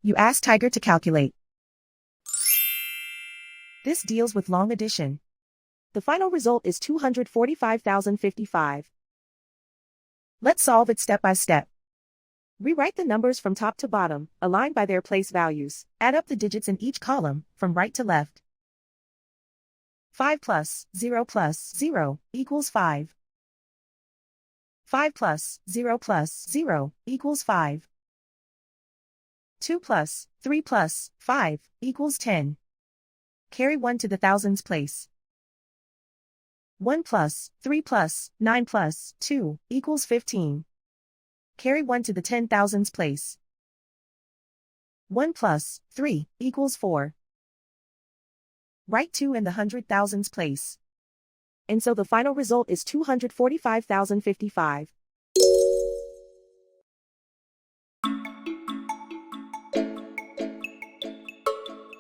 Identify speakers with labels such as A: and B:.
A: You ask Tiger to calculate. This deals with long addition. The final result is 245,055. Let's solve it step by step. Rewrite the numbers from top to bottom, aligned by their place values. Add up the digits in each column, from right to left. 5 plus 0 plus 0 equals 5. 5 plus 0 plus 0 equals 5. 2 plus 3 plus 5 equals 10. Carry 1 to the thousands place. 1 plus 3 plus 9 plus 2 equals 15. Carry 1 to the 10,000s place. 1 plus 3 equals 4. Write 2 in the 100,000s place. And so the final result is 245,055.